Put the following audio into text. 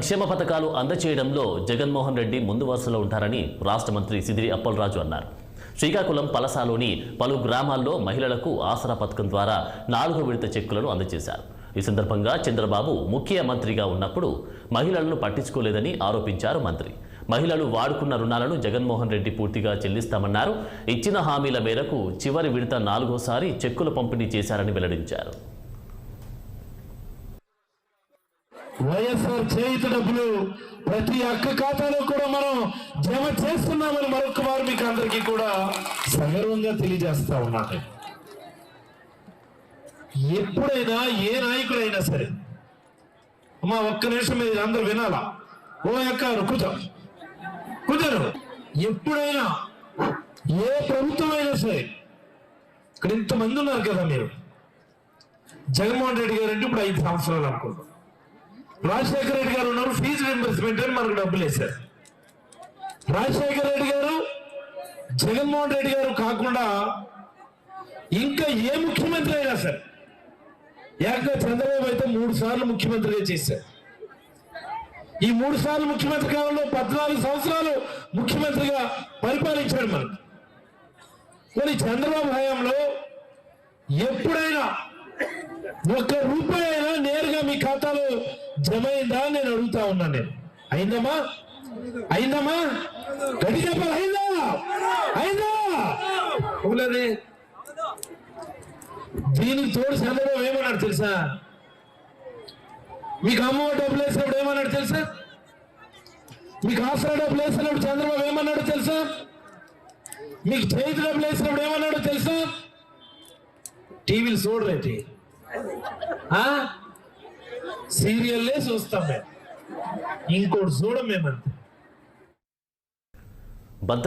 సంక్షేమ పథకాలు అందజేయడంలో జగన్మోహన్ రెడ్డి ముందు వరుసలో ఉంటారని రాష్ట్ర మంత్రి సిదిరి అప్పలరాజు అన్నారు. శ్రీకాకుళం పలసాలోని పలు గ్రామాల్లో మహిళలకు ఆసరా పథకం ద్వారా 4వ విడత చెక్కులను అందజేశారు. ఈ సందర్భంగా చంద్రబాబు ముఖ్యమంత్రిగా ఉన్నప్పుడు మహిళలను పట్టించుకోలేదని ఆరోపించారు మంత్రి. మహిళలు వాడుకున్న రుణాలను జగన్మోహన్ రెడ్డి పూర్తిగా చెల్లిస్తామన్నారు. ఇచ్చిన హామీల మేరకు చివరి విడత 4వసారి చెక్కుల పంపిణీ చేశారని వెల్లడించారు. వైఎస్ఆర్ చేయుత డబ్బులు ప్రతి అక్క ఖాతాలో కూడా మనం జమ చేస్తున్నామని మరొక వారు మీకు అందరికీ కూడా సగర్వంగా తెలియజేస్తా ఉన్నాను. ఎప్పుడైనా ఏ నాయకుడైనా సరే అమ్మా ఒక్క నిమిషం మీరు అందరూ వినాలా. ఓ అక్క కుదరు ఎప్పుడైనా ఏ ప్రభుత్వం అయినా సరే ఇక్కడ ఇంతమంది ఉన్నారు కదా, మీరు జగన్మోహన్ రెడ్డి గారు అంటే ఇప్పుడు 5 సంవత్సరాలు అనుకుంటాం. రాజశేఖర రెడ్డి గారు ఉన్నారు, ఫీజు రింబర్స్మెంట్ అని మనకు డబ్బులు వేశారు. రాజశేఖర రెడ్డి గారు, జగన్మోహన్ రెడ్డి గారు కాకుండా ఇంకా ఏ ముఖ్యమంత్రి అయినా సరే, ఏకంగా చంద్రబాబు అయితే 3 సార్లు ముఖ్యమంత్రిగా చేశారు. ఈ 3 సార్లు ముఖ్యమంత్రి కాలంలో 14 సంవత్సరాలు ముఖ్యమంత్రిగా పరిపాలించాడు మనకు. కానీ చంద్రబాబు హయాంలో ఎప్పుడైనా ఒక్క రూపాయి అయినా నేరుగా మీ ఖాతాలో జమ అయిందా నేను అడుగుతా ఉన్నాను. నేను అయిందమ్మా గడి చెప్పాలి. అయిందా దీనికి తోడు చంద్రబాబు ఏమన్నాడు తెలుసా? మీకు అమ్మ డబ్బులు వేసినప్పుడు ఏమన్నాడు తెలుసా? మీకు ఆసరా డబ్బులు వేసినప్పుడు చంద్రబాబు ఏమన్నాడు తెలుసా? మీకు చేతి డబ్బులు వేసినప్పుడు ఏమన్నాడు తెలుసా? టీవీలు చూడరేటి, సీరియల్లే చూస్తాం మేము, ఇంకోటి చూడం మేమంతే.